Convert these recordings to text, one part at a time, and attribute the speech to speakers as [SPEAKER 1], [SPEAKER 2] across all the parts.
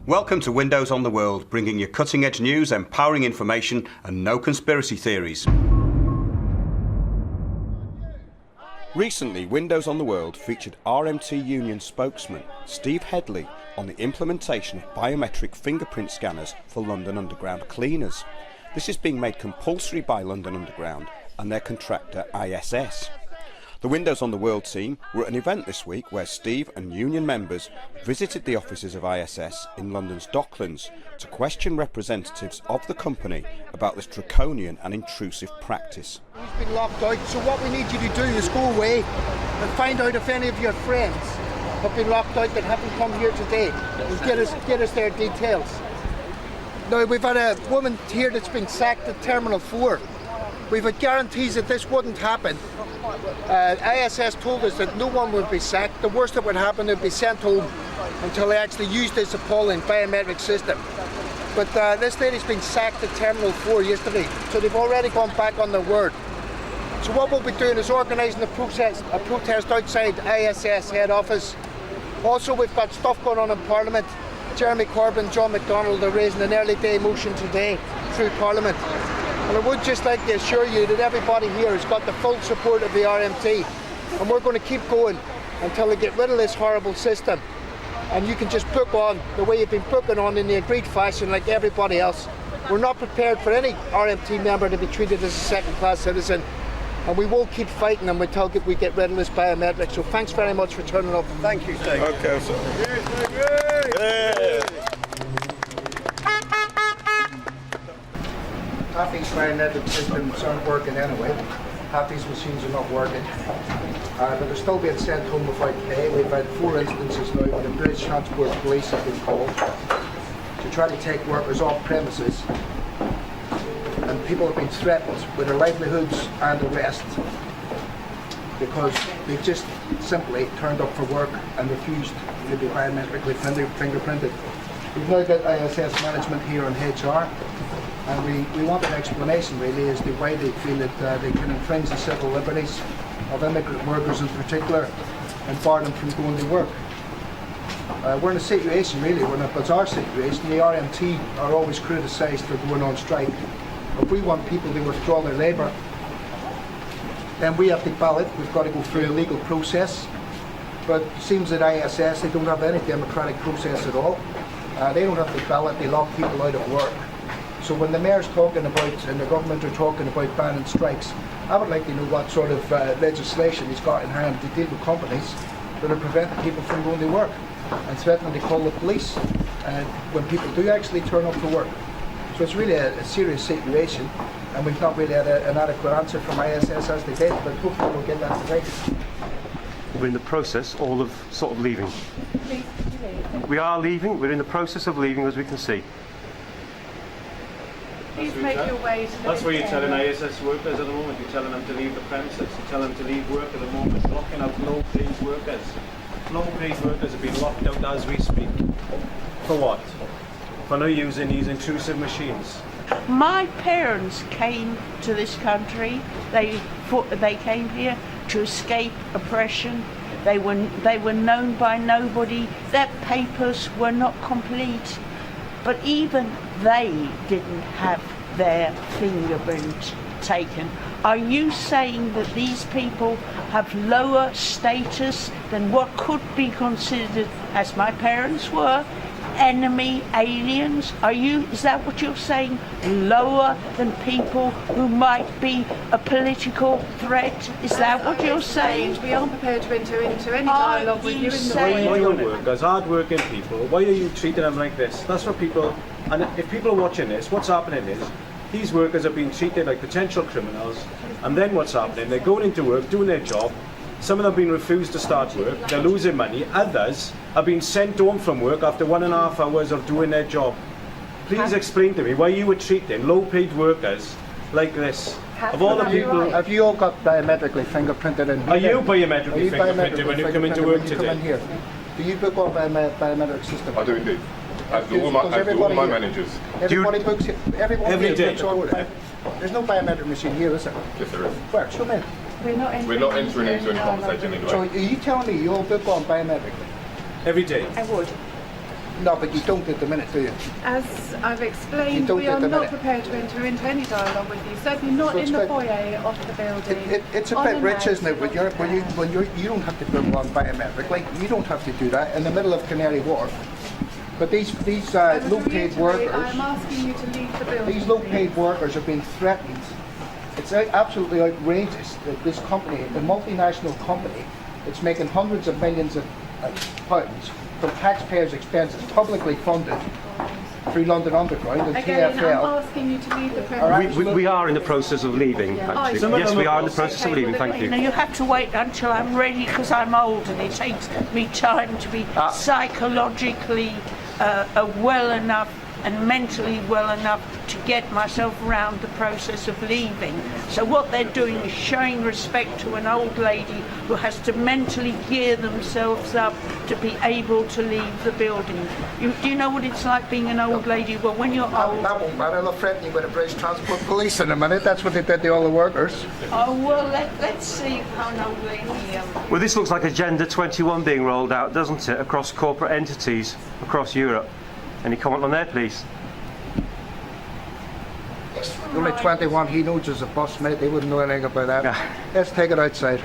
[SPEAKER 1] Welcome to Windows on the World, bringing you cutting-edge news, empowering information and no conspiracy theories. Recently, Windows on the World featured RMT Union spokesman Steve Headley on the implementation of biometric fingerprint scanners for London Underground cleaners. This is being made compulsory by London Underground and their contractor ISS. The Windows on the World team were at an event this week where Steve and union members visited the offices of ISS in London's Docklands to question representatives of the company about this draconian and intrusive practice.
[SPEAKER 2] He's been locked out, so what we need you to do is go away and find out if any of your friends have been locked out that haven't come here today and get us their details. Now, we've had a woman here that's been sacked at Terminal 4. We've had guarantees that this wouldn't happen. ISS told us that no one would be sacked. The worst that would happen, they'd be sent home until they actually used this appalling biometric system. But this lady's been sacked at Terminal 4 yesterday, so they've already gone back on their word. So what we'll be doing is organising a protest outside ISS head office. Also, we've got stuff going on in Parliament. Jeremy Corbyn, John McDonnell are raising an early day motion today through Parliament. And I would just like to assure you that everybody here has got the full support of the RMT, and we're going to keep going until they get rid of this horrible system. And you can just book on the way you've been booking on in the agreed fashion like everybody else. We're not prepared for any RMT member to be treated as a second-class citizen, and we will keep fighting them until we get rid of this biometric. So thanks very much for turning up. Thank you.
[SPEAKER 1] Okay, sir.
[SPEAKER 2] Half these biometric systems aren't working anyway. Half these machines are not working. But they're still being sent home without pay. We've had 4 instances now where the British Transport Police have been called to try to take workers off premises. And people have been threatened with their livelihoods and arrest because they just simply turned up for work and refused to be biometrically fingerprinted. We've now got ISS management here on HR. And we want an explanation really as to why they feel that they can infringe the civil liberties of immigrant workers in particular and bar them from going to work. We're in a situation really, we're in a bizarre situation. The RMT are always criticised for going on strike. If we want people to withdraw their labour, then we have to ballot, we've got to go through a legal process. But it seems that ISS, they don't have any democratic process at all. They don't have to ballot, they lock people out of work. So when the mayor's talking about and the government are talking about banning strikes, I would like to know what sort of legislation he's got in hand to deal with companies that are preventing people from going to work and threatening to call the police when people do actually turn up for work. So it's really a serious situation, and we've not really had an adequate answer from ISS as they did, but hopefully we'll get that today.
[SPEAKER 3] We're in the process all of sort of leaving. We are leaving, we're in the process of leaving, as we can see.
[SPEAKER 4] Please make your way to the
[SPEAKER 5] That's what you're telling ISS workers at the moment. You're telling them to leave the premises. You're telling them to leave work at the moment. Locking out low-paid workers. Low-paid workers are being locked out as we speak. For what? For not using these intrusive machines.
[SPEAKER 4] My parents came to this country. They came here to escape oppression. They were known by nobody. Their papers were not complete. But even they didn't have their fingerprint taken. Are you saying that these people have lower status than what could be considered, as my parents were, enemy aliens? Is that what you're saying? Lower than people who might be a political threat? Is that what you're saying?
[SPEAKER 6] We aren't prepared to enter into any dialogue with you in the
[SPEAKER 4] saying-
[SPEAKER 5] Why your workers, hard-working people, why are you treating them like this? That's what people, and if people are watching this, what's happening is, these workers are being treated like potential criminals, and then what's happening, they're going into work, doing their job, some of them have been refused to start work, they're losing money, others are being sent home from work after 1.5 hours of doing their job. Please explain to me why you were treating low-paid workers like this. Of all the people,
[SPEAKER 2] Have you all got biometrically fingerprinted in here?
[SPEAKER 5] are you
[SPEAKER 2] Are
[SPEAKER 5] biometrically
[SPEAKER 2] you
[SPEAKER 5] fingerprinted when you come into
[SPEAKER 2] fingerprinted
[SPEAKER 5] work
[SPEAKER 2] when you come in
[SPEAKER 5] today?
[SPEAKER 2] here? Do you book on biometric system?
[SPEAKER 7] I do indeed. As do all my managers.
[SPEAKER 2] Everybody books it. Everyone
[SPEAKER 5] Every
[SPEAKER 2] here
[SPEAKER 5] day.
[SPEAKER 2] books on. There's no biometric machine here, is there?
[SPEAKER 7] Yes, there is.
[SPEAKER 2] Where? Show me.
[SPEAKER 6] We're not
[SPEAKER 7] entering into any conversation anyway.
[SPEAKER 2] So are you telling me you all book on biometrically?
[SPEAKER 5] Every day.
[SPEAKER 6] I would.
[SPEAKER 2] No, but you don't at the minute, do you?
[SPEAKER 6] As I've
[SPEAKER 2] You
[SPEAKER 6] explained,
[SPEAKER 2] don't
[SPEAKER 6] we
[SPEAKER 2] get
[SPEAKER 6] are
[SPEAKER 2] the
[SPEAKER 6] not
[SPEAKER 2] minute.
[SPEAKER 6] prepared to enter into any dialogue with you. Certainly not
[SPEAKER 2] So
[SPEAKER 6] in the
[SPEAKER 2] it's
[SPEAKER 6] foyer of the building.
[SPEAKER 2] It's a bit rich, isn't it? You don't have to book on biometrically. You don't have to do that in the middle of Canary Wharf. But these
[SPEAKER 6] I would
[SPEAKER 2] low-paid
[SPEAKER 6] reiterate,
[SPEAKER 2] workers,
[SPEAKER 6] I'm asking you to leave the building.
[SPEAKER 2] these low-paid workers are being threatened. It's absolutely outrageous that this company, a multinational company, it's making hundreds of millions of pounds from taxpayers' expenses, publicly funded through London Underground and
[SPEAKER 6] Again,
[SPEAKER 2] TfL.
[SPEAKER 6] I'm asking you to leave the
[SPEAKER 2] All right.
[SPEAKER 6] premises.
[SPEAKER 3] We are in the process of leaving, actually.
[SPEAKER 5] Some of
[SPEAKER 3] Yes,
[SPEAKER 5] them
[SPEAKER 3] we
[SPEAKER 5] are
[SPEAKER 3] are in the process of leaving, thank
[SPEAKER 4] Now
[SPEAKER 3] you.
[SPEAKER 4] you have to wait until I'm ready because I'm old and it takes me time to be psychologically well enough and mentally well enough to get myself around the process of leaving. So what they're doing is showing respect to an old lady who has to mentally gear themselves up to be able to leave the building. Do you know what it's like being an old lady? Well, when you're old...
[SPEAKER 2] That won't matter. They'll threaten you with the British Transport Police in a minute. That's what they did to all the workers.
[SPEAKER 4] Oh, well, let's see how an old lady...
[SPEAKER 3] Well, this looks like Agenda 21 being rolled out, doesn't it, across corporate entities across Europe. Any comment on that, please?
[SPEAKER 2] Only 21, he knows as a boss, mate. They wouldn't know anything about that. Let's take it outside.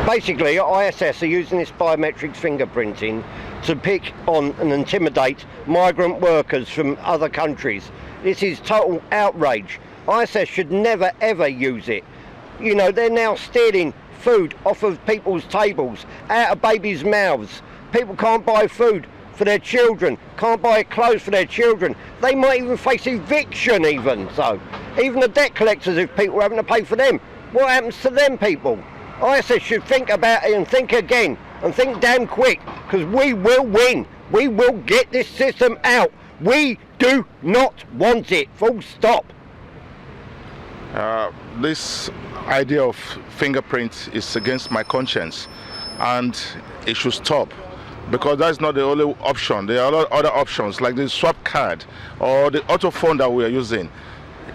[SPEAKER 8] Basically, ISS are using this biometric fingerprinting to pick on and intimidate migrant workers from other countries. This is total outrage. ISS should never ever use it. You know, they're now stealing food off of people's tables, out of babies' mouths. People can't buy food for their children, can't buy clothes for their children. They might even face eviction even so. Even the debt collectors, if people are having to pay for them, what happens to them people? ISS should think about it and think again, and think damn quick, because we will win. We will get this system out. We do not want it, full stop.
[SPEAKER 7] This idea of fingerprints is against my conscience, and it should stop. Because that's not the only option. There are other options like the swap card or the auto phone that we are using.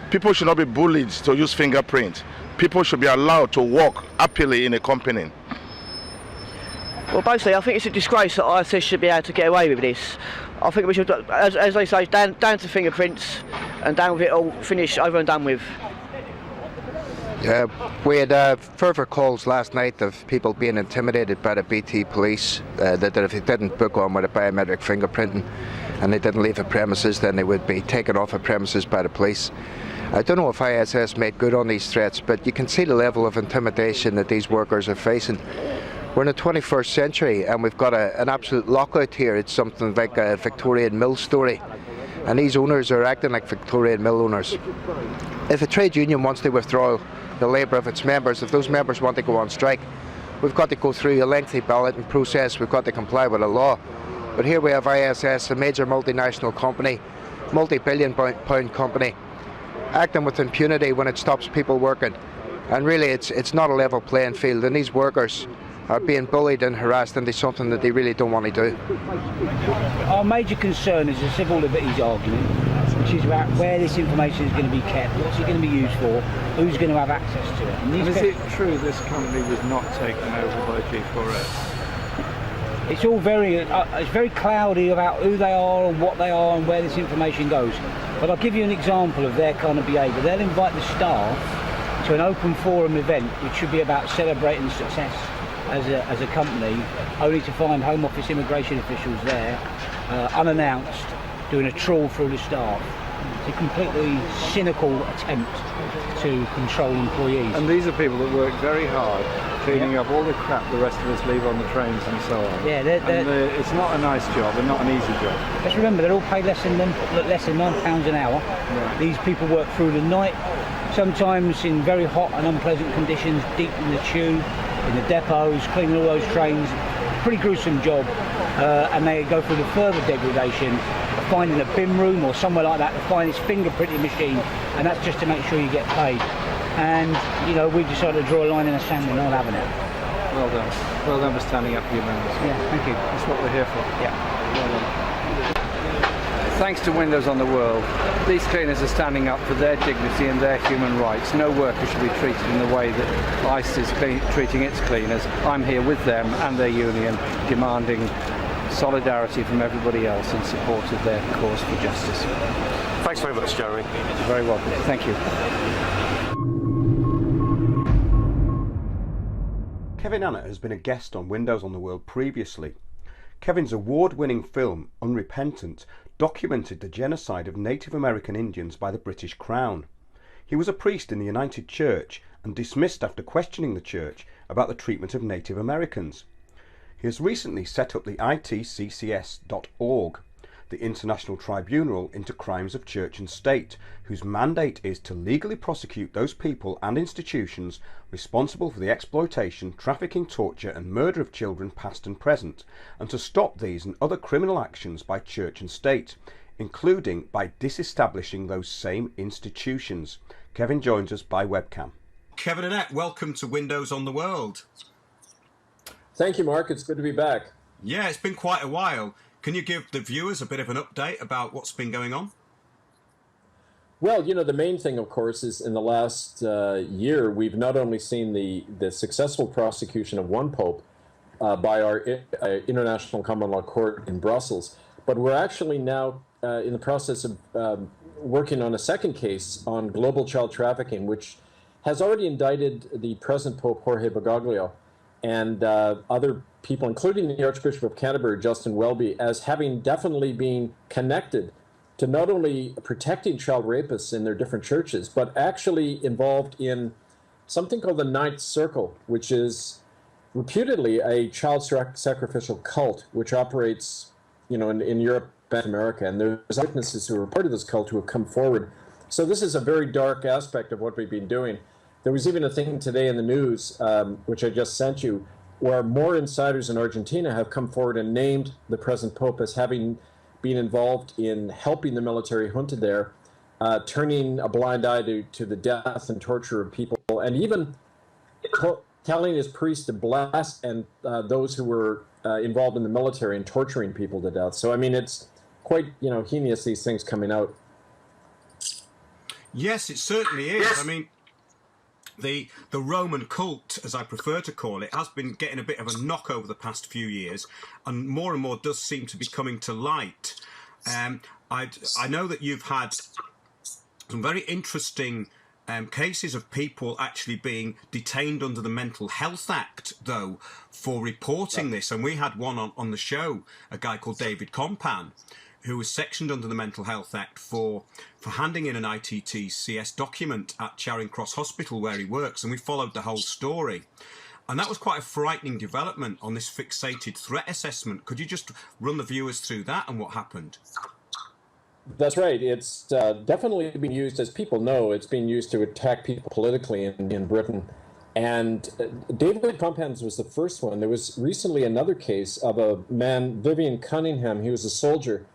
[SPEAKER 7] People should not be bullied to use fingerprint. People should be allowed to work happily in a company.
[SPEAKER 9] Well, basically, I think it's a disgrace that ISS should be able to get away with this. I think we should, as they say, down to fingerprints and down with it all, finish, over and done with.
[SPEAKER 2] Yeah, we had further calls last night of people being intimidated by the BT police, that if they didn't book on with a biometric fingerprinting and they didn't leave the premises, then they would be taken off the premises by the police. I don't know if ISS made good on these threats, but you can see the level of intimidation that these workers are facing. We're in the 21st century and we've got an absolute lockout here. It's something like a Victorian mill story. And these owners are acting like Victorian mill owners. If a trade union wants to withdraw the labour of its members, if those members want to go on strike, we've got to go through a lengthy balloting process, we've got to comply with the law. But here we have ISS, a major multinational company, multi-billion pound company, acting with impunity when it stops people working. And really it's not a level playing field, and these workers are being bullied and harassed into something that they really don't want to do.
[SPEAKER 10] Our major concern is the civil liberties argument, which is about where this information is going to be kept, what's it going to be used for, who's going to have access to it.
[SPEAKER 11] And is it true this company was not taken over by G4S?
[SPEAKER 10] It's all it's very cloudy about who they are and what they are and where this information goes. But I'll give you an example of their kind of behaviour. They'll invite the staff to an open forum event, which should be about celebrating success as a company, only to find Home Office immigration officials there unannounced, doing a trawl through the staff. It's a completely cynical attempt to control employees.
[SPEAKER 11] And these are people that work very hard, cleaning up all the crap the rest of us leave on the trains and so on.
[SPEAKER 10] Yeah,
[SPEAKER 11] it's not a nice job and not an easy job.
[SPEAKER 10] Let's remember, they're all paid less than £9 an hour.
[SPEAKER 11] Right.
[SPEAKER 10] These people work through the night, sometimes in very hot and unpleasant conditions, deep in the tube, in the depots, cleaning all those trains. Pretty gruesome job, and they go through the further degradation of finding a bin room or somewhere like that to find this fingerprinting machine, and that's just to make sure you get paid. And you know, we've decided to draw a line in the sand. We're not having it.
[SPEAKER 11] Well done. Well done for standing up for your members.
[SPEAKER 10] Yeah, thank you.
[SPEAKER 11] That's what we're here for.
[SPEAKER 10] Yeah.
[SPEAKER 11] Well done. Thanks to Windows on the World, these cleaners are standing up for their dignity and their human rights. No worker should be treated in the way that ICE is treating its cleaners. I'm here with them and their union, demanding solidarity from everybody else in support of their cause for justice.
[SPEAKER 3] Thanks very much, Jeremy.
[SPEAKER 11] You're very welcome. Thank you.
[SPEAKER 1] Kevin Annett has been a guest on Windows on the World previously. Kevin's award-winning film, Unrepentant, documented the genocide of Native American Indians by the British Crown. He was a priest in the United Church and dismissed after questioning the church about the treatment of Native Americans. He has recently set up the ITCCS.org, the International Tribunal into Crimes of Church and State, whose mandate is to legally prosecute those people and institutions responsible for the exploitation, trafficking, torture and murder of children past and present, and to stop these and other criminal actions by church and state, including by disestablishing those same institutions. Kevin joins us by webcam. Kevin Annett, welcome to Windows on the World.
[SPEAKER 12] Thank you, Mark. It's good to be back.
[SPEAKER 1] Yeah, it's been quite a while. Can you give the viewers a bit of an update about what's been going on?
[SPEAKER 12] Well, you know, the main thing, of course, is in the last year, we've not only seen the successful prosecution of one pope by our International Common Law Court in Brussels, but we're actually now in the process of working on a second case on global child trafficking, which has already indicted the present Pope Jorge Bergoglio and other people, including the Archbishop of Canterbury, Justin Welby, as having definitely been connected to not only protecting child rapists in their different churches, but actually involved in something called the Ninth Circle, which is reputedly a child sacrificial cult, which operates, you know, in Europe and America. And there's witnesses who are part of this cult who have come forward. So this is a very dark aspect of what we've been doing. There was even a thing today in the news, which I just sent you, where more insiders in Argentina have come forward and named the present Pope as having been involved in helping the military junta there, turning a blind eye to the death and torture of people, and even telling his priests to blast and those who were involved in the military and torturing people to death. So, I mean, it's quite, you know, heinous, these things coming out.
[SPEAKER 1] Yes, it certainly is. I mean, the Roman cult, as I prefer to call it, has been getting a bit of a knock over the past few years, and more does seem to be coming to light. I know that you've had some very interesting cases of people actually being detained under the Mental Health Act, though, for reporting this. And we had one on the show, a guy called David Compan, who was sectioned under the Mental Health Act for handing in an ITTCS document at Charing Cross Hospital where he works, and we followed the whole story. And that was quite a frightening development on this fixated threat assessment. Could you just run the viewers through that and what happened?
[SPEAKER 12] That's right. It's definitely been used, as people know, it's been used to attack people politically in Britain. And David Compan's was the first one. There was recently another case of a man, Vivian Cunningham. He was a soldier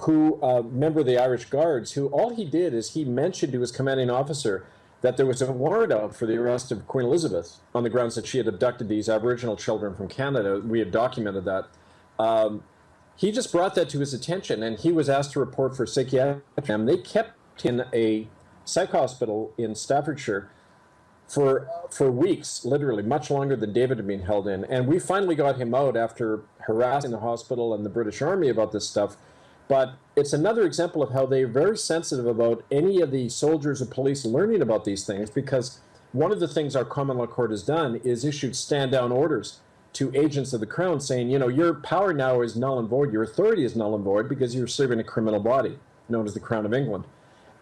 [SPEAKER 12] who, member of the Irish Guards, who all he did is he mentioned to his commanding officer that there was a warrant out for the arrest of Queen Elizabeth on the grounds that she had abducted these Aboriginal children from Canada. We had documented that. He just brought that to his attention, and he was asked to report for psychiatric exam. They kept him in a psych hospital in Staffordshire for weeks, literally, much longer than David had been held in. And we finally got him out after harassing the hospital and the British Army about this stuff. But it's another example of how they're very sensitive about any of the soldiers or police learning about these things, because one of the things our common law court has done is issued stand-down orders to agents of the crown saying, you know, your power now is null and void, your authority is null and void because you're serving a criminal body known as the Crown of England.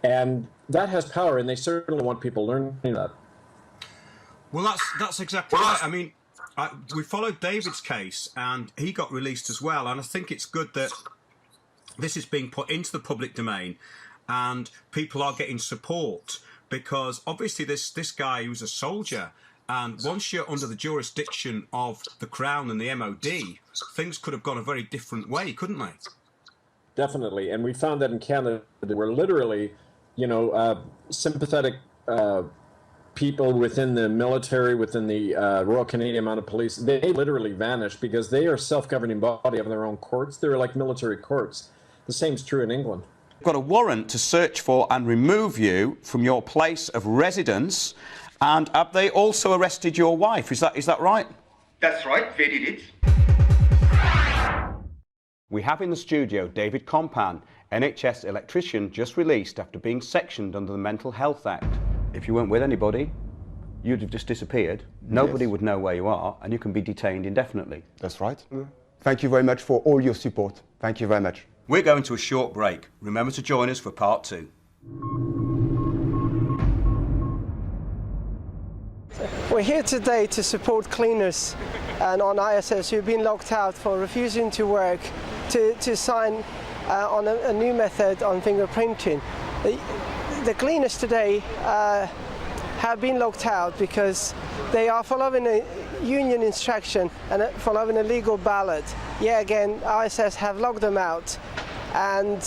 [SPEAKER 12] And that has power, and they certainly want people learning that.
[SPEAKER 1] Well, that's exactly right. I mean, we followed David's case, and he got released as well. And I think it's good that this is being put into the public domain, and people are getting support, because obviously this guy who's a soldier, and once you're under the jurisdiction of the Crown and the MOD, things could have gone a very different way, couldn't they?
[SPEAKER 12] Definitely, and we found that in Canada, there were literally, you know, sympathetic people within the military, within the Royal Canadian Mounted Police. They literally vanished because they are a self-governing body of their own courts. They're like military courts. The same is true in England.
[SPEAKER 1] Got a warrant to search for and remove you from your place of residence, and have they also arrested your wife? Is that right?
[SPEAKER 13] That's right, they did it.
[SPEAKER 1] We have in the studio David Compan, NHS electrician just released after being sectioned under the Mental Health Act. If you weren't with anybody, you'd have just disappeared. Nobody would know where you are, and you can be detained indefinitely.
[SPEAKER 14] That's right. Thank you very much for all your support. Thank you very much.
[SPEAKER 1] We're going to a short break. Remember to join us for part 2.
[SPEAKER 15] We're here today to support cleaners and on ISS who've been locked out for refusing to work, to sign on a new method on fingerprinting. The cleaners today have been locked out because they are following a union instruction and following a legal ballot. Yeah, again, ISS have locked them out and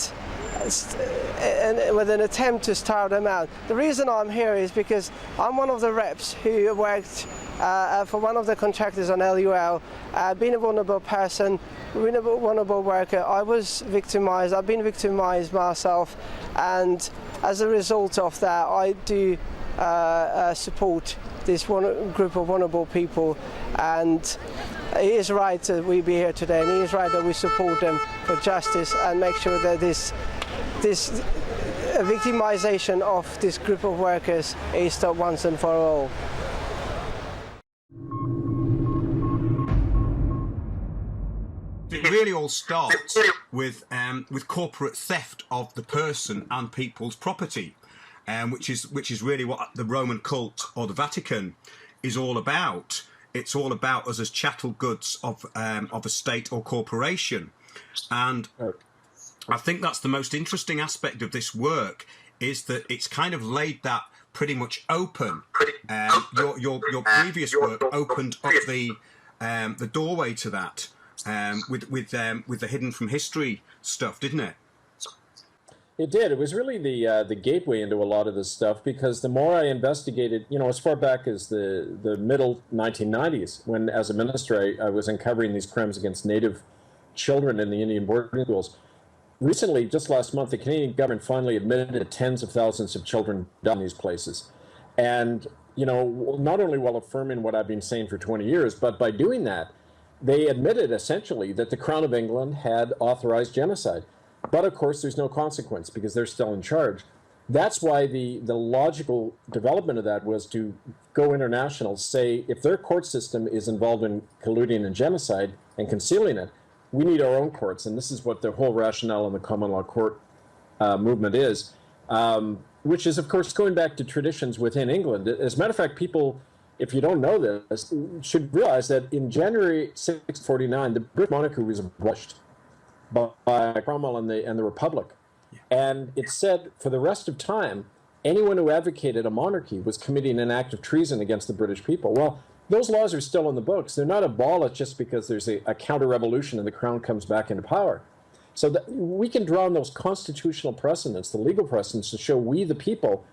[SPEAKER 15] with an attempt to starve them out. The reason I'm here is because I'm one of the reps who worked for one of the contractors on LUL, being a vulnerable person, being a vulnerable worker. I was victimized, I've been victimized myself, and as a result of that, I do support this group of vulnerable people, and it is right that we be here today, and it is right that we support them for justice and make sure that this victimization of this group of workers is stopped once and for all.
[SPEAKER 1] It really all starts with corporate theft of the person and people's property, which is really what the Roman cult or the Vatican is all about. It's all about us as chattel goods of a state or corporation, and I think that's the most interesting aspect of this work, is that it's kind of laid that pretty much open. Your previous work opened up the doorway to that with the hidden from history stuff, didn't it?
[SPEAKER 12] It did. It was really the gateway into a lot of this stuff, because the more I investigated, you know, as far back as the middle 1990s, when as a minister I was uncovering these crimes against Native children in the Indian boarding schools. Recently, just last month, the Canadian government finally admitted that tens of thousands of children died in these places. And, you know, not only while affirming what I've been saying for 20 years, but by doing that, they admitted essentially that the Crown of England had authorized genocide. But of course, there's no consequence because they're still in charge. That's why the logical development of that was to go international, say if their court system is involved in colluding in genocide and concealing it, we need our own courts. And this is what the whole rationale in the common law court movement is, which is, of course, going back to traditions within England. As a matter of fact, people, if you don't know this, should realize that in January 1649, the British monarchy was abolished by Cromwell and the Republic. And it said for the rest of time, anyone who advocated a monarchy was committing an act of treason against the British people. Well, those laws are still in the books. They're not abolished just because there's a counter-revolution and the crown comes back into power. So that we can draw on those constitutional precedents, the legal precedents, to show we, the people,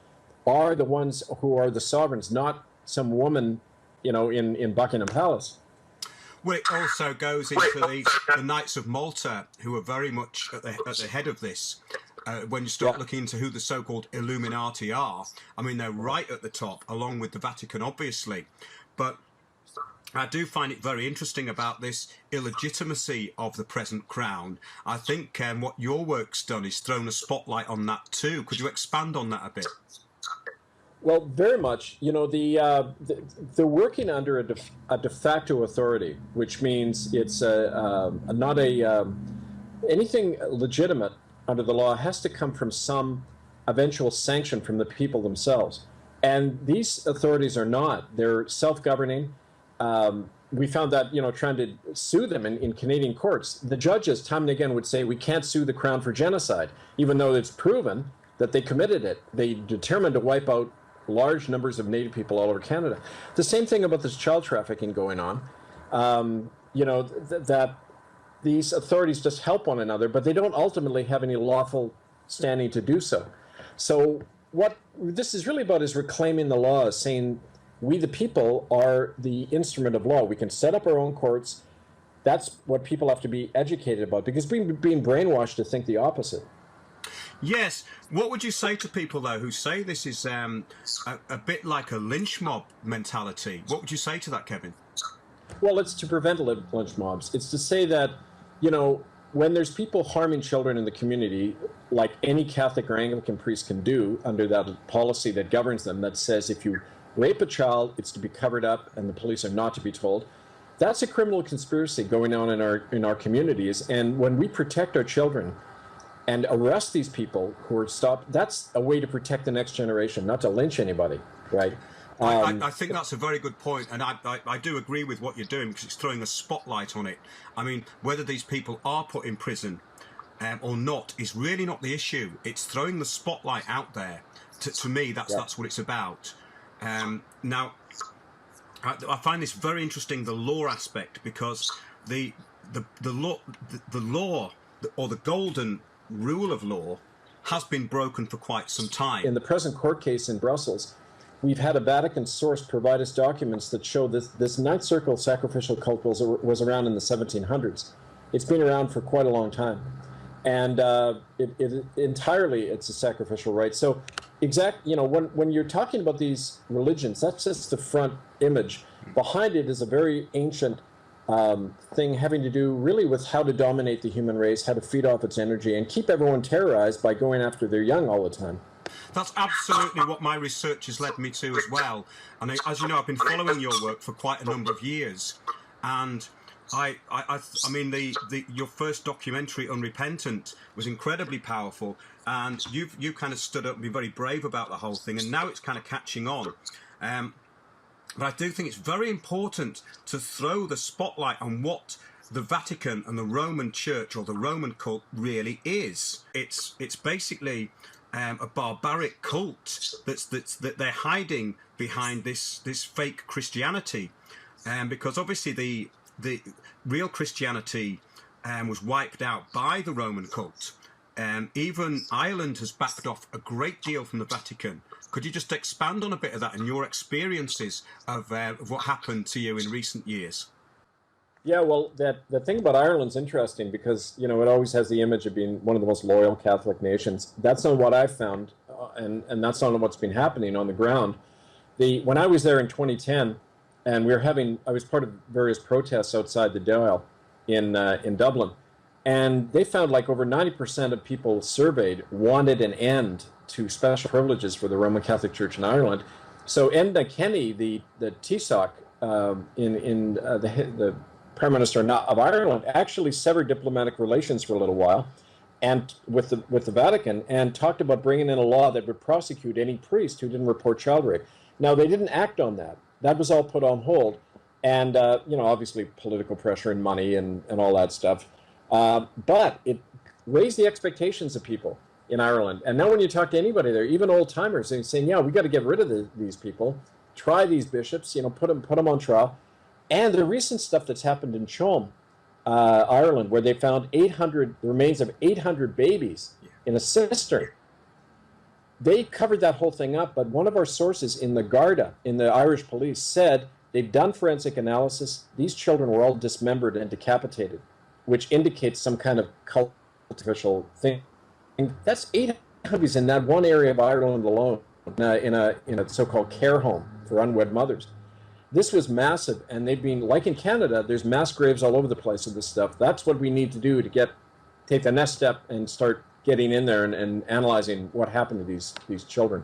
[SPEAKER 12] are the ones who are the sovereigns, not some woman, you know, in Buckingham Palace.
[SPEAKER 1] Well, it also goes into the Knights of Malta, who are very much at the head of this. When you start looking into who the so-called Illuminati are, I mean, they're right at the top, along with the Vatican, obviously. But I do find it very interesting about this illegitimacy of the present crown. I think what your work's done is thrown a spotlight on that too. Could you expand on that a bit?
[SPEAKER 12] Well, very much. You know, they're working under a de facto authority, which means it's not anything legitimate under the law has to come from some eventual sanction from the people themselves. And these authorities are not. They're self-governing. We found that, trying to sue them in Canadian courts, the judges time and again would say, we can't sue the Crown for genocide, even though it's proven that they committed it. They determined to wipe out large numbers of Native people all over Canada. The same thing about this child trafficking going on, that these authorities just help one another, but they don't ultimately have any lawful standing to do so. So what this is really about is reclaiming the law, saying we the people are the instrument of law. We can set up our own courts. That's what people have to be educated about, because being brainwashed to think the opposite.
[SPEAKER 1] Yes. What would you say to people, though, who say this is a bit like a lynch mob mentality? What would you say to that, Kevin?
[SPEAKER 12] Well, it's to prevent lynch mobs. It's to say that, when there's people harming children in the community, like any Catholic or Anglican priest can do under that policy that governs them, that says if you rape a child, it's to be covered up and the police are not to be told. That's a criminal conspiracy going on in our communities. And when we protect our children and arrest these people who are stopped, that's a way to protect the next generation, not to lynch anybody, right?
[SPEAKER 1] I think that's a very good point, and I do agree with what you're doing, because it's throwing a spotlight on it. I mean, whether these people are put in prison or not is really not the issue. It's throwing the spotlight out there. To me, that's what it's about. Now, I find this very interesting, the law aspect, because the law or the golden rule of law has been broken for quite some time.
[SPEAKER 12] In the present court case in Brussels, we've had a Vatican source provide us documents that show this Ninth Circle sacrificial cult was around in the 1700s. It's been around for quite a long time. And it's a sacrificial rite. So when you're talking about these religions, that's just the front image. Behind it is a very ancient thing having to do really with how to dominate the human race, how to feed off its energy, and keep everyone terrorized by going after their young all the time.
[SPEAKER 1] That's absolutely what my research has led me to as well. And as you know, I've been following your work for quite a number of years. And I mean, your first documentary, Unrepentant, was incredibly powerful. And you kind of stood up and been very brave about the whole thing. And now it's kind of catching on. But I do think it's very important to throw the spotlight on what the Vatican and the Roman Church or the Roman cult really is. It's basically a barbaric cult that they're hiding behind this fake Christianity, because obviously the real Christianity was wiped out by the Roman cult. Even Ireland has backed off a great deal from the Vatican. Could you just expand on a bit of that and your experiences of what happened to you in recent years?
[SPEAKER 12] Yeah, well, the thing about Ireland's interesting because, it always has the image of being one of the most loyal Catholic nations. That's not what I've found, and that's not what's been happening on the ground. When I was there in 2010, and I was part of various protests outside the Dáil in Dublin, and they found like over 90% of people surveyed wanted an end to special privileges for the Roman Catholic Church in Ireland. So Enda Kenny, the Taoiseach, the Prime Minister of Ireland, actually severed diplomatic relations for a little while, and with the Vatican, and talked about bringing in a law that would prosecute any priest who didn't report child rape. Now they didn't act on that. That was all put on hold, and obviously political pressure and money and all that stuff. But it raised the expectations of people in Ireland. And now when you talk to anybody there, even old timers, they're saying, yeah, we got to get rid of these people, try these bishops, put them on trial. And the recent stuff that's happened in Tuam, Ireland, where they found the remains of 800 babies in a cistern. They covered that whole thing up, but one of our sources in the Garda, in the Irish police, said they've done forensic analysis. These children were all dismembered and decapitated, which indicates some kind of cultificial thing. And that's 800 babies in that one area of Ireland alone, in a so-called care home for unwed mothers. This was massive, and they've been, like in Canada, there's mass graves all over the place of this stuff. That's what we need to do to take the next step and start getting in there and analyzing what happened to these children.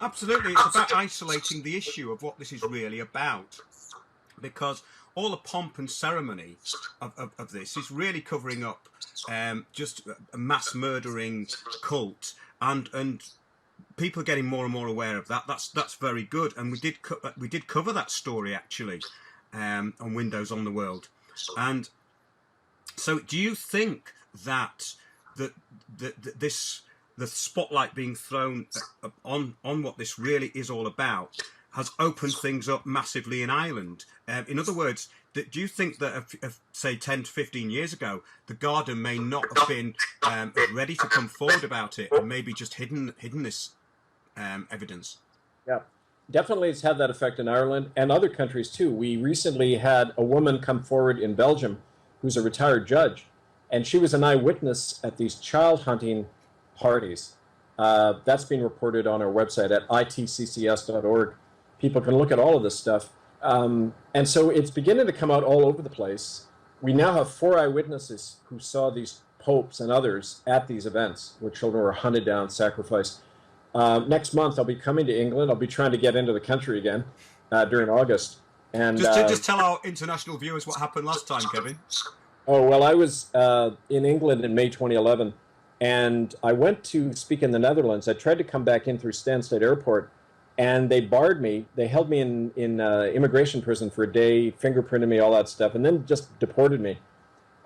[SPEAKER 1] Absolutely, it's about isolating the issue of what this is really about, because all the pomp and ceremony of this is really covering up just a mass murdering cult, and people are getting more and more aware of that. That's very good, and we did cover that story actually on Windows on the World. And so, do you think that the spotlight being thrown on what this really is all about has opened things up massively in Ireland? In other words, do you think that, say, 10 to 15 years ago, the Garda may not have been ready to come forward about it, and maybe just hidden this evidence?
[SPEAKER 12] Yeah, definitely it's had that effect in Ireland and other countries too. We recently had a woman come forward in Belgium who's a retired judge, and she was an eyewitness at these child hunting parties. That's been reported on our website at itccs.org. People can look at all of this stuff. And so it's beginning to come out all over the place. We now have 4 eyewitnesses who saw these popes and others at these events where children were hunted down, sacrificed. Next month, I'll be coming to England. I'll be trying to get into the country again during August. And
[SPEAKER 1] just tell our international viewers what happened last time, Kevin.
[SPEAKER 12] Oh, well, I was in England in May 2011, and I went to speak in the Netherlands. I tried to come back in through Stansted Airport, and they barred me. They held me in immigration prison for a day, fingerprinted me, all that stuff, and then just deported me.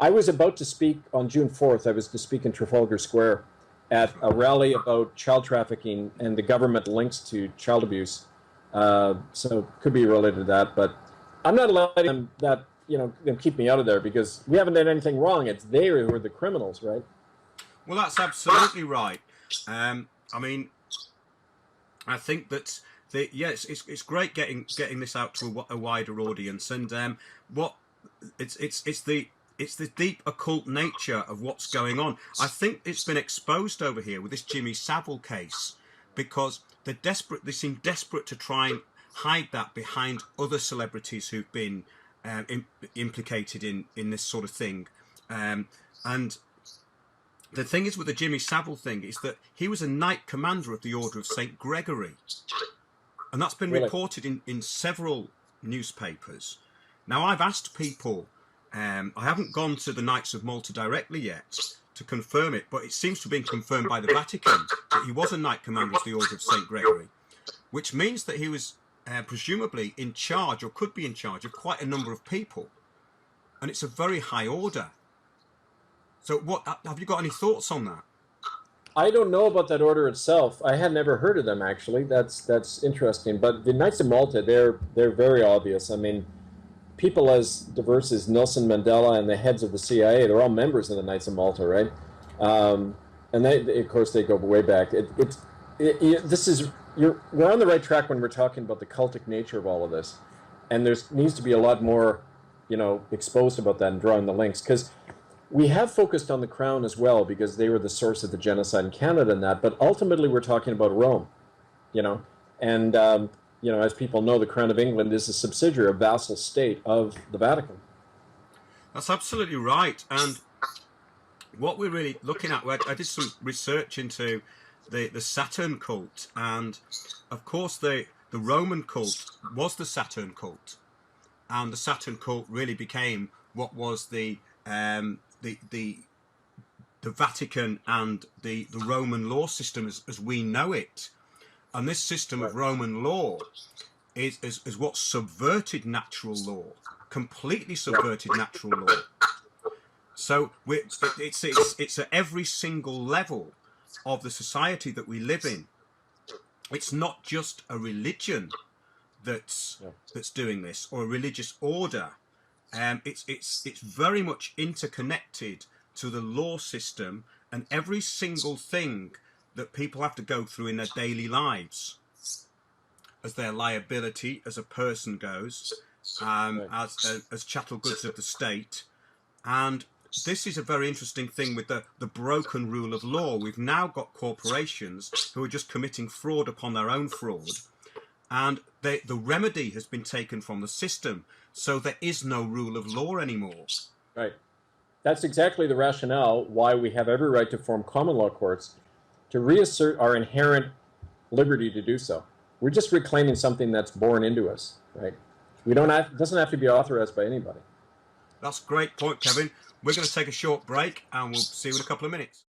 [SPEAKER 12] I was about to speak on June 4th. I was to speak in Trafalgar Square at a rally about child trafficking and the government links to child abuse. So it could be related to that, but I'm not letting them them keep me out of there, because we haven't done anything wrong. It's they who are the criminals, right?
[SPEAKER 1] Well, that's absolutely right. I mean, I think that it's great getting this out to a wider audience, and it's the deep occult nature of what's going on. I think it's been exposed over here with this Jimmy Savile case, because they seem desperate to try and hide that behind other celebrities who've been implicated in this sort of thing. And the thing is with the Jimmy Savile thing is that he was a Knight Commander of the Order of St. Gregory. And that's been reported in several newspapers. Now, I've asked people, I haven't gone to the Knights of Malta directly yet to confirm it, but it seems to have been confirmed by the Vatican that he was a Knight Commander of the Order of St. Gregory, which means that he was presumably in charge, or could be in charge, of quite a number of people. And it's a very high order. So have you got any thoughts on that?
[SPEAKER 12] I don't know about that order itself. I had never heard of them, actually. That's interesting. But the Knights of Malta, they're very obvious. I mean, people as diverse as Nelson Mandela and the heads of the CIA, they're all members of the Knights of Malta, right? And they, of course, they go way back. We're on the right track when we're talking about the cultic nature of all of this, and there needs to be a lot more, exposed about that and drawing the links, because we have focused on the Crown as well, because they were the source of the genocide in Canada and that, but ultimately we're talking about Rome, and as people know, the Crown of England is a subsidiary, a vassal state of the Vatican.
[SPEAKER 1] That's absolutely right. And what we're really looking at, I did some research into the Saturn cult, and of course the Roman cult was the Saturn cult, and the Saturn cult really became what was the Vatican and the Roman law system as we know it. And this system of Roman law is what subverted natural law, completely subverted natural law. So it's at every single level of the society that we live in. It's not just a religion that's doing this, or a religious order. It's very much interconnected to the law system and every single thing that people have to go through in their daily lives, as their liability as a person goes, as chattel goods of the state. And this is a very interesting thing with the broken rule of law. We've now got corporations who are just committing fraud upon their own fraud, and the remedy has been taken from the system, so there is no rule of law anymore.
[SPEAKER 12] Right. That's exactly the rationale why we have every right to form common law courts, to reassert our inherent liberty to do so. We're just reclaiming something that's born into us, right? We don't have, it doesn't have to be authorized by anybody.
[SPEAKER 1] That's a great point, Kevin. We're going to take a short break and we'll see you in a couple of minutes.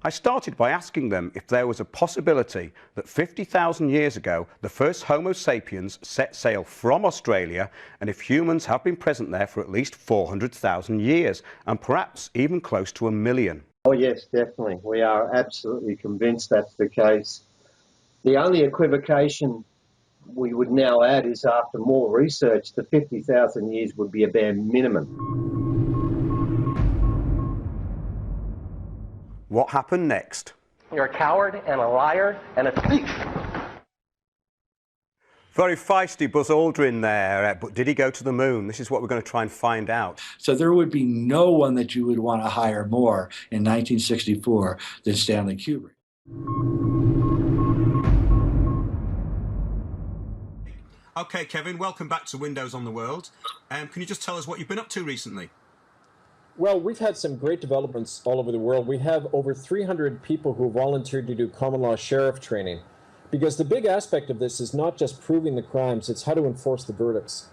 [SPEAKER 1] I started by asking them if there was a possibility that 50,000 years ago the first Homo sapiens set sail from Australia, and if humans have been present there for at least 400,000 years and perhaps even close to 1 million.
[SPEAKER 16] Oh yes, definitely. We are absolutely convinced that's the case. The only equivocation we would now add is after more research, the 50,000 years would be a bare minimum.
[SPEAKER 1] What happened next?
[SPEAKER 17] You're a coward and a liar and a thief.
[SPEAKER 1] Very feisty Buzz Aldrin there, but did he go to the moon? This is what we're going to try and find out.
[SPEAKER 18] So there would be no one that you would want to hire more in 1964 than Stanley Kubrick.
[SPEAKER 1] Okay, Kevin, welcome back to Windows on the World. Can you just tell us what you've been up to recently?
[SPEAKER 12] Well, we've had some great developments all over the world. We have over 300 people who volunteered to do common law sheriff training. Because the big aspect of this is not just proving the crimes, it's how to enforce the verdicts.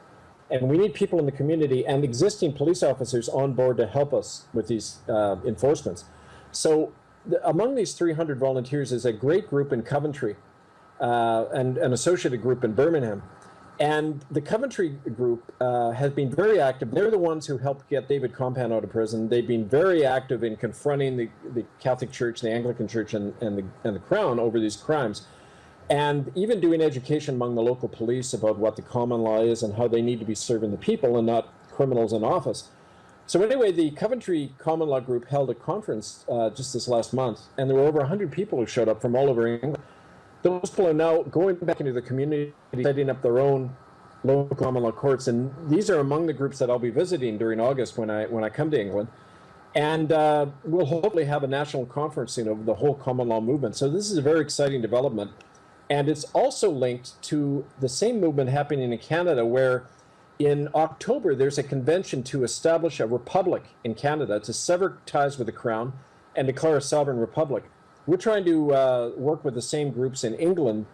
[SPEAKER 12] And we need people in the community and existing police officers on board to help us with these enforcements. So among these 300 volunteers is a great group in Coventry and an associated group in Birmingham. And the Coventry group has been very active. They're the ones who helped get David Compan out of prison. They've been very active in confronting the Catholic Church, the Anglican Church, and the Crown over these crimes. And even doing education among the local police about what the common law is and how they need to be serving the people and not criminals in office. So anyway, the Coventry Common Law Group held a conference just this last month, and there were over 100 people who showed up from all over England. Those people are now going back into the community, setting up their own local common law courts, and these are among the groups that I'll be visiting during August when I come to England. And we'll hopefully have a national conference of the whole common law movement. So this is a very exciting development. And it's also linked to the same movement happening in Canada, where in October there's a convention to establish a republic in Canada, to sever ties with the Crown and declare a sovereign republic. We're trying to work with the same groups in England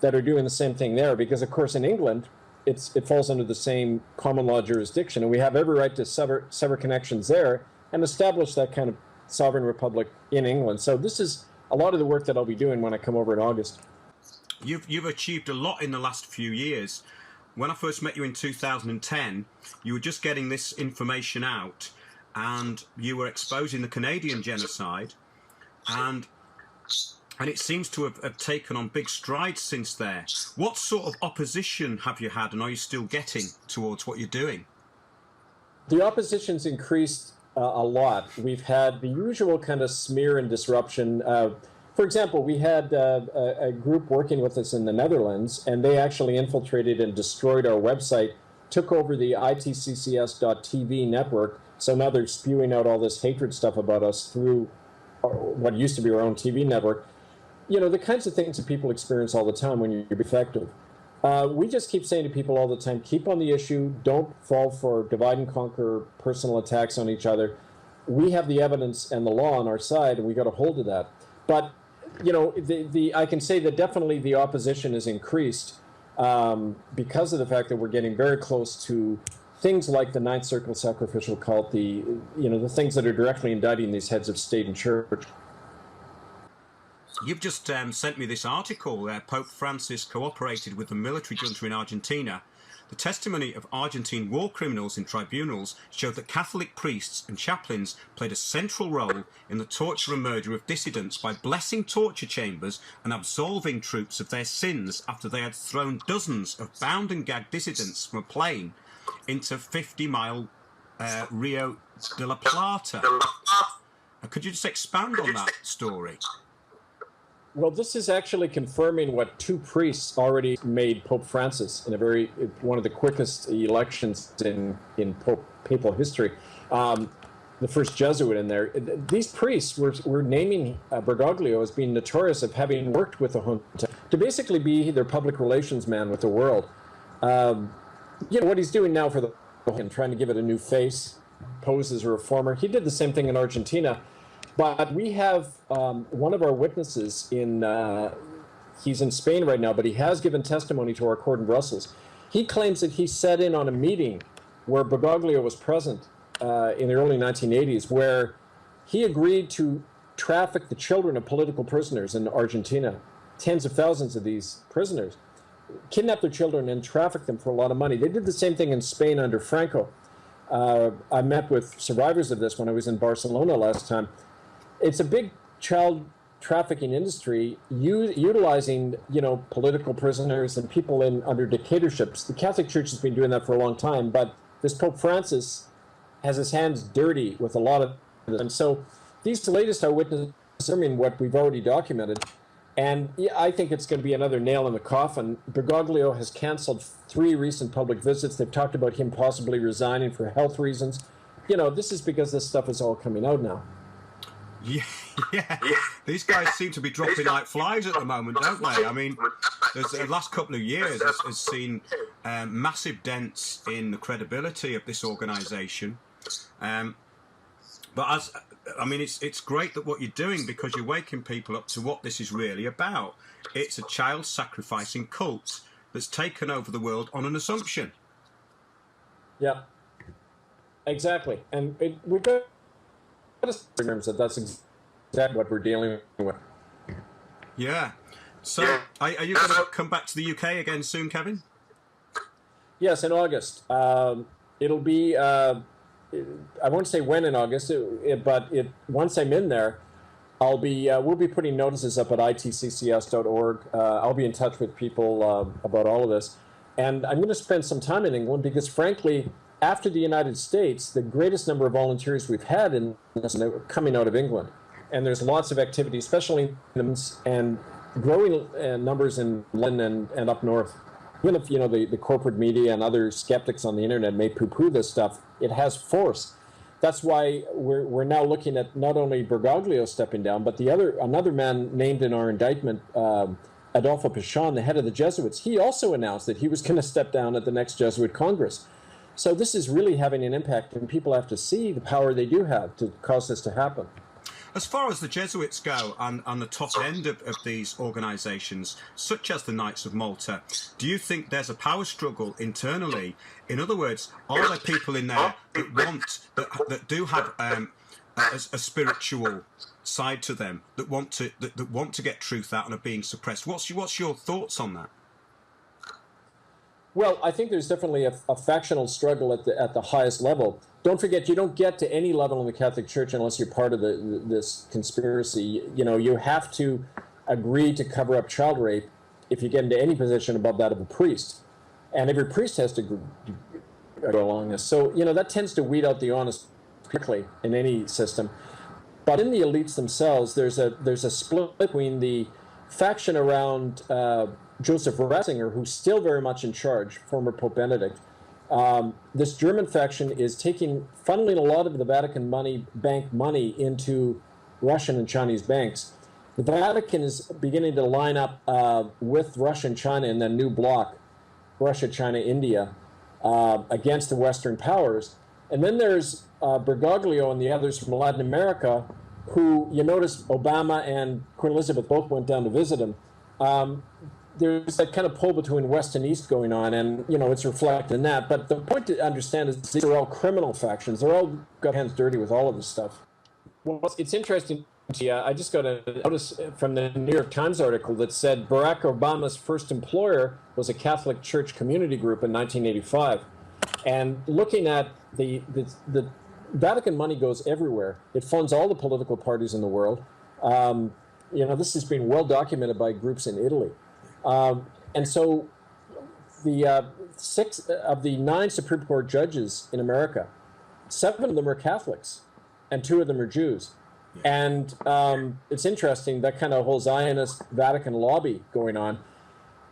[SPEAKER 12] that are doing the same thing there, because of course in England it falls under the same common law jurisdiction, and we have every right to sever connections there and establish that kind of sovereign republic in England. So this is a lot of the work that I'll be doing when I come over in August.
[SPEAKER 1] You've achieved a lot in the last few years. When I first met you in 2010, you were just getting this information out, and you were exposing the Canadian genocide, and it seems to have taken on big strides since there. What sort of opposition have you had, and are you still getting towards what you're doing?
[SPEAKER 12] The opposition's increased a lot. We've had the usual kind of smear and disruption. For example, we had a group working with us in the Netherlands, and they actually infiltrated and destroyed our website, took over the itccs.tv network, so now they're spewing out all this hatred stuff about us through what used to be our own TV network. You know, the kinds of things that people experience all the time when you're effective. We just keep saying to people all the time, keep on the issue, don't fall for divide and conquer personal attacks on each other. We have the evidence and the law on our side, and we got a hold of that. But you know, I can say that definitely the opposition has increased because of the fact that we're getting very close to things like the Ninth Circle sacrificial cult, the things that are directly indicting these heads of state and church.
[SPEAKER 1] You've just sent me this article where Pope Francis cooperated with the military junta in Argentina. The testimony of Argentine war criminals in tribunals showed that Catholic priests and chaplains played a central role in the torture and murder of dissidents by blessing torture chambers and absolving troops of their sins after they had thrown dozens of bound and gagged dissidents from a plane into 50-mile Rio de la Plata. Could you just expand on that story?
[SPEAKER 12] Well, this is actually confirming what two priests already made Pope Francis in one of the quickest elections in papal history. The first Jesuit in there. These priests were naming Bergoglio as being notorious of having worked with the junta to basically be their public relations man with the world. What he's doing now for and trying to give it a new face, pose as a reformer. He did the same thing in Argentina. But we have one of our witnesses he's in Spain right now, but he has given testimony to our court in Brussels. He claims that he sat in on a meeting where Bergoglio was present in the early 1980s, where he agreed to traffic the children of political prisoners in Argentina, tens of thousands of these prisoners, kidnap their children and traffic them for a lot of money. They did the same thing in Spain under Franco. I met with survivors of this when I was in Barcelona last time. It's a big child trafficking industry utilizing, political prisoners and people under dictatorships. The Catholic Church has been doing that for a long time, but this Pope Francis has his hands dirty with a lot of this. And so these latest eyewitnesses confirming what we've already documented. And I think it's going to be another nail in the coffin. Bergoglio has canceled 3 recent public visits. They've talked about him possibly resigning for health reasons. This is because this stuff is all coming out now.
[SPEAKER 1] Yeah. These guys seem to be dropping like flies at the moment, don't they? I mean, the last couple of years has seen massive dents in the credibility of this organisation. But it's great that what you're doing, because you're waking people up to what this is really about. It's a child sacrificing cult that's taken over the world on an assumption.
[SPEAKER 12] Yeah, exactly. And we've got to remember that that's exactly what we're dealing with.
[SPEAKER 1] Yeah. So, are you going to come back to the UK again soon, Kevin?
[SPEAKER 12] Yes, in August. It'll be, I won't say when in August, but once I'm in there, we'll be putting notices up at itccs.org. I'll be in touch with people about all of this. And I'm going to spend some time in England because, frankly, after the United States, the greatest number of volunteers we've had in this are coming out of England. And there's lots of activity, especially in and growing numbers in London and up north. Even if the corporate media and other skeptics on the internet may poo-poo this stuff, it has force. That's why we're now looking at not only Bergoglio stepping down, but another man named in our indictment, Adolfo Pichon, the head of the Jesuits. He also announced that he was going to step down at the next Jesuit Congress. So this is really having an impact, and people have to see the power they do have to cause this to happen.
[SPEAKER 1] As far as the Jesuits go, on the top end of these organisations, such as the Knights of Malta, do you think there's a power struggle internally? In other words, are there people in there that do have a spiritual side to them, that want to get truth out and are being suppressed? What's your thoughts on that?
[SPEAKER 12] Well, I think there's definitely a factional struggle at the highest level. Don't forget, you don't get to any level in the Catholic Church unless you're part of this conspiracy. You have to agree to cover up child rape if you get into any position above that of a priest. And every priest has to go along this. So, that tends to weed out the honest quickly in any system. But in the elites themselves, there's a split between the faction around Joseph Ratzinger, who's still very much in charge, former Pope Benedict. This German faction is funneling a lot of the Vatican bank money into Russian and Chinese banks. The Vatican is beginning to line up with Russia and China in the new bloc, Russia, China, India, against the Western powers. And then there's Bergoglio and the others from Latin America, who, you notice Obama and Queen Elizabeth both went down to visit him. There's that kind of pull between West and East going on, and it's reflected in that. But the point to understand is these are all criminal factions. They're all got hands dirty with all of this stuff. Well, it's interesting. I just got a notice from the New York Times article that said Barack Obama's first employer was a Catholic Church community group in 1985. And looking at the Vatican money goes everywhere. It funds all the political parties in the world. This has been well documented by groups in Italy. And so the 6 of the 9 Supreme Court judges in America, 7 of them are Catholics and 2 of them are Jews. And it's interesting, that kind of whole Zionist Vatican lobby going on.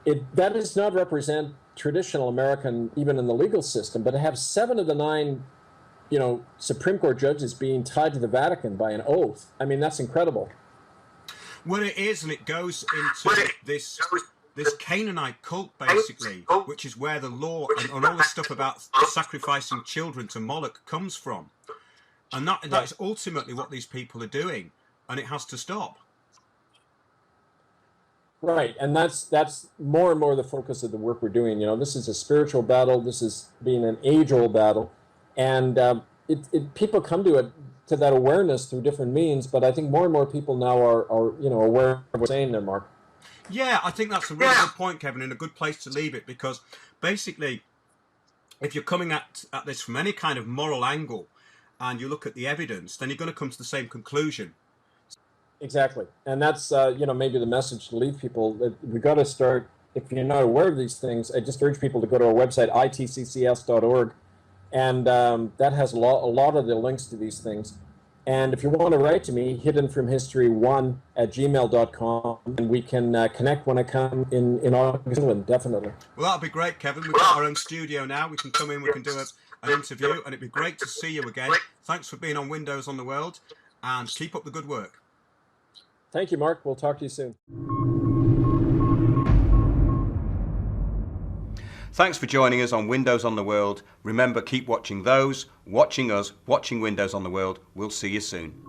[SPEAKER 12] That does not represent traditional American, even in the legal system, but to have 7 of the 9, Supreme Court judges being tied to the Vatican by an oath, I mean, that's incredible.
[SPEAKER 1] Well, it is, and it goes into this Canaanite cult, basically, which is where the law and all the stuff about sacrificing children to Moloch comes from. And that's ultimately what these people are doing, and it has to stop.
[SPEAKER 12] Right, and that's more and more the focus of the work we're doing. You know, this is a spiritual battle. This is being an age-old battle, and people come to that awareness through different means. But I think more and more people now are aware of what's saying there, Mark.
[SPEAKER 1] Yeah, I think that's a really good point, Kevin, and a good place to leave it, because basically, if you're coming at this from any kind of moral angle, and you look at the evidence, then you're going to come to the same conclusion.
[SPEAKER 12] Exactly, and that's maybe the message to leave people, that we've got to start. If you're not aware of these things, I just urge people to go to our website, itccs.org, and that has a lot of the links to these things. And if you want to write to me, hiddenfromhistory1@gmail.com, and we can connect when I come in August, England, definitely.
[SPEAKER 1] Well, that'll be great, Kevin. We've got our own studio now. We can come in, we can do an interview, and it'd be great to see you again. Thanks for being on Windows on the World, and keep up the good work.
[SPEAKER 12] Thank you, Mark. We'll talk to you soon.
[SPEAKER 1] Thanks for joining us on Windows on the World. Remember, keep watching those, watching us, watching Windows on the World. We'll see you soon.